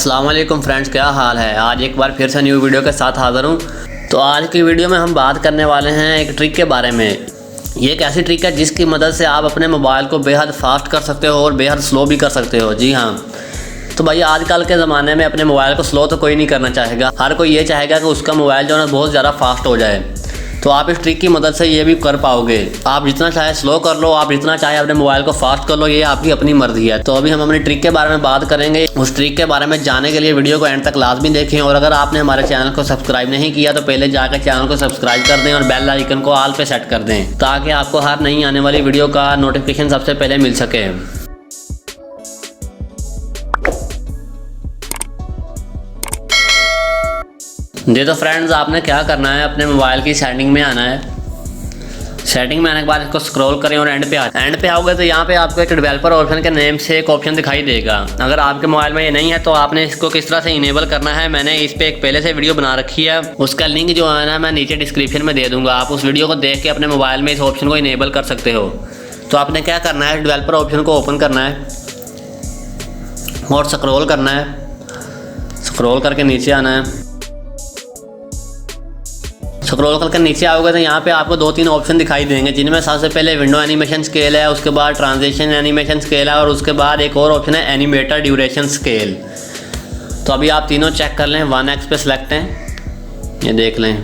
अस्सलाम वालेकुम फ्रेंड्स, क्या हाल है। आज एक बार फिर से न्यू वीडियो के साथ हाज़िर हूँ। तो आज की वीडियो में हम बात करने वाले हैं एक ट्रिक के बारे में। ये एक ऐसी ट्रिक है जिसकी मदद से आप अपने मोबाइल को बेहद फास्ट कर सकते हो और बेहद स्लो भी कर सकते हो। जी हाँ, तो भाई आजकल के ज़माने में अपने मोबाइल को स्लो तो कोई नहीं करना चाहेगा। हर कोई ये चाहेगा कि उसका मोबाइल जो है ना बहुत ज़्यादा फास्ट हो जाए। तो आप इस ट्रिक की मदद से ये भी कर पाओगे। आप जितना चाहे स्लो कर लो, आप जितना चाहे अपने मोबाइल को फास्ट कर लो, ये आपकी अपनी मर्जी है। तो अभी हम अपनी ट्रिक के बारे में बात करेंगे। उस ट्रिक के बारे में जानने के लिए वीडियो को एंड तक लाजमी देखें। और अगर आपने हमारे चैनल को सब्सक्राइब नहीं किया तो पहले जाकर चैनल को सब्सक्राइब कर दें और बेल आइकन को ऑल पे सेट कर दें, ताकि आपको हर नई आने वाली वीडियो का नोटिफिकेशन सबसे पहले मिल सके। जी तो फ्रेंड्स, आपने क्या करना है, अपने मोबाइल की सेटिंग में आना है। सेटिंग में आने के बाद इसको स्क्रॉल करें और एंड पे आओगे तो यहाँ पे आपको एक डेवलपर ऑप्शन के नेम से एक ऑप्शन दिखाई देगा। अगर आपके मोबाइल में ये नहीं है तो आपने इसको किस तरह से इनेबल करना है, मैंने इस पर एक पहले से वीडियो बना रखी है। उसका लिंक जो है ना मैं नीचे डिस्क्रिप्शन में दे दूँगा। आप उस वीडियो को देख के अपने मोबाइल में इस ऑप्शन को इनेबल कर सकते हो। तो आपने क्या करना है, डेवलपर ऑप्शन को ओपन करना है और स्क्रॉल करना है। स्क्रॉल करके नीचे आना है। स्क्रॉल करके नीचे आओगे तो यहाँ पे आपको 2-3 ऑप्शन दिखाई देंगे, जिनमें सबसे पहले विंडो एनिमेशन स्केल है, उसके बाद ट्रांजिशन एनिमेशन स्केल है और उसके बाद एक और ऑप्शन है एनिमेटर ड्यूरेशन स्केल। तो अभी आप तीनों चेक कर लें। 1x पे सिलेक्ट हैं, ये देख लें।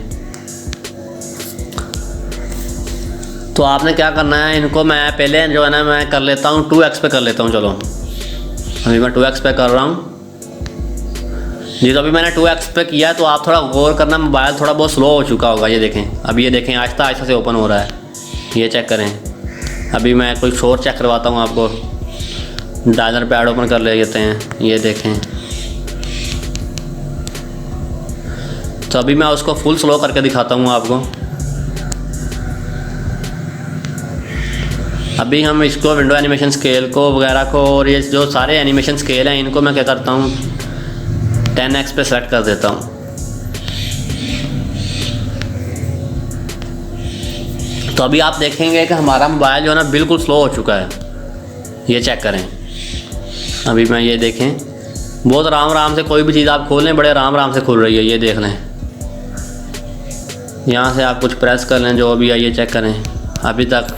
तो आपने क्या करना है, इनको मैं पहले जो है ना मैं कर लेता हूँ 2x पे कर लेता हूँ। चलो अभी मैं 2x पे कर रहा हूँ जी। तो अभी मैंने 2x पे किया, तो आप थोड़ा गौर करना, मोबाइल थोड़ा बहुत स्लो हो चुका होगा। ये देखें, अभी ये देखें आहिस्ता आहिस्ता से ओपन हो रहा है, ये चेक करें। अभी मैं कोई और चेक करवाता हूँ आपको। डायलर पैड ओपन कर लेते हैं, ये देखें। तो अभी मैं उसको फुल स्लो करके दिखाता हूँ आपको। अभी हम इसको विंडो एनिमेशन स्केल को वगैरह को और ये जो सारे एनिमेशन स्केल हैं इनको मैं क्या करता हूँ 10x पे सेट कर देता हूँ। तो अभी आप देखेंगे कि हमारा मोबाइल जो है ना बिल्कुल स्लो हो चुका है। ये चेक करें। अभी मैं ये देखें, बहुत आराम से कोई भी चीज़ आप खोल लें, बड़े आराम से खुल रही है। ये देख लें, यहाँ से आप कुछ प्रेस कर लें, जो भी है ये चेक करें। अभी तक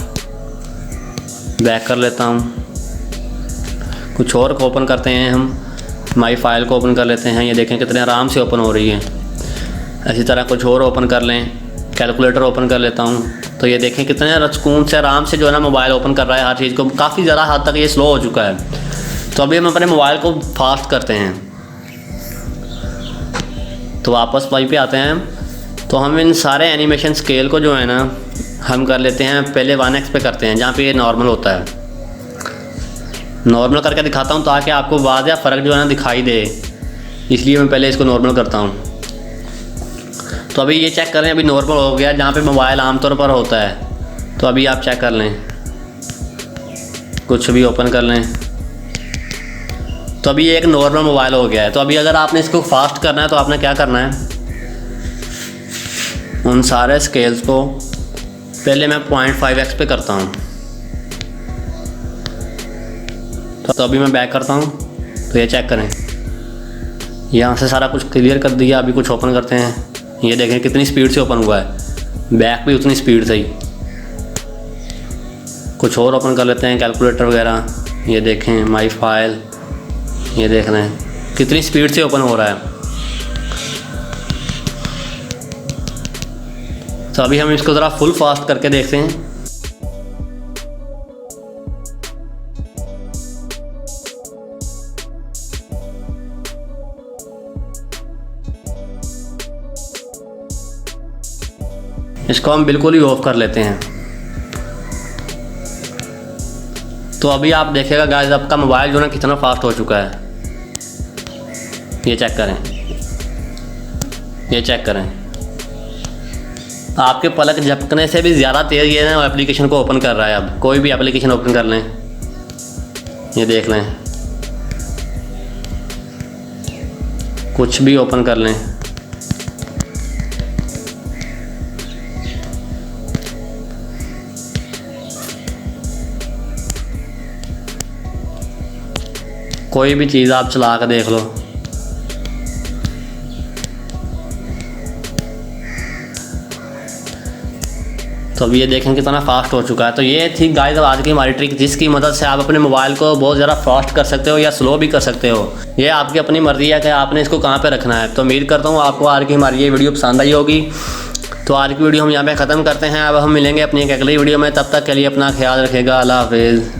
बैक कर लेता हूँ, कुछ और को ओपन करते हैं। हम माई फाइल को ओपन कर लेते हैं। ये देखें कितने आराम से ओपन हो रही है। इसी तरह कुछ और ओपन कर लें। कैलकुलेटर ओपन कर लेता हूँ, तो ये देखें कितने सुकून से आराम से जो है ना मोबाइल ओपन कर रहा है हर चीज़ को। काफ़ी ज़्यादा हद तक ये स्लो हो चुका है। तो अभी हम अपने मोबाइल को फास्ट करते हैं। तो वापस वहीं पे आते हैं। तो हम इन सारे एनिमेशन स्केल को जो है ना हम कर लेते हैं, पहले 1x पे करते हैं, जहाँ पे ये नॉर्मल होता है। नॉर्मल करके दिखाता हूँ ताकि आपको वाज़ेह फ़र्क जो है ना दिखाई दे, इसलिए मैं पहले इसको नॉर्मल करता हूँ। तो अभी ये चेक करें, अभी नॉर्मल हो गया जहाँ पे मोबाइल आमतौर पर होता है। तो अभी आप चेक कर लें, कुछ भी ओपन कर लें। तो अभी ये एक नॉर्मल मोबाइल हो गया है। तो अभी अगर आपने इसको फास्ट करना है तो आपने क्या करना है, उन सारे स्केल्स को पहले मैं 0.5x पे करता हूँ। तो अभी मैं बैक करता हूँ। तो ये चेक करें, यहाँ से सारा कुछ क्लियर कर दिया। अभी कुछ ओपन करते हैं, ये देखें कितनी स्पीड से ओपन हुआ है। बैक भी उतनी स्पीड से ही। कुछ और ओपन कर लेते हैं, कैलकुलेटर वगैरह। ये देखें माई फाइल, ये देख रहे हैं कितनी स्पीड से ओपन हो रहा है। तो अभी हम इसको ज़रा फुल फास्ट करके देखते हैं। इसको हम बिल्कुल ही ऑफ कर लेते हैं। तो अभी आप देखिएगा गाइस, आपका मोबाइल जो है कितना फास्ट हो चुका है। ये चेक करें, ये चेक करें। आपके पलक झपकने से भी ज़्यादा तेज़ ये ना एप्लीकेशन को ओपन कर रहा है। अब कोई भी एप्लीकेशन ओपन कर लें, ये देख लें, कुछ भी ओपन कर लें। कोई भी चीज़ आप चला कर देख लो, तो अब ये देखें कितना फास्ट हो चुका है। तो ये थी गाइस आज की हमारी ट्रिक, जिसकी मदद से आप अपने मोबाइल को बहुत ज़्यादा फास्ट कर सकते हो या स्लो भी कर सकते हो। ये आपकी अपनी मर्ज़ी है कि आपने इसको कहाँ पे रखना है। तो उम्मीद करता हूँ आपको आज की हमारी ये वीडियो पसंद आई होगी। तो आज की वीडियो हम यहाँ पे ख़त्म करते हैं। अब हम मिलेंगे अपनी एक अगली वीडियो में, तब तक के लिए अपना ख्याल रखिएगा। अल्लाह हाफिज़।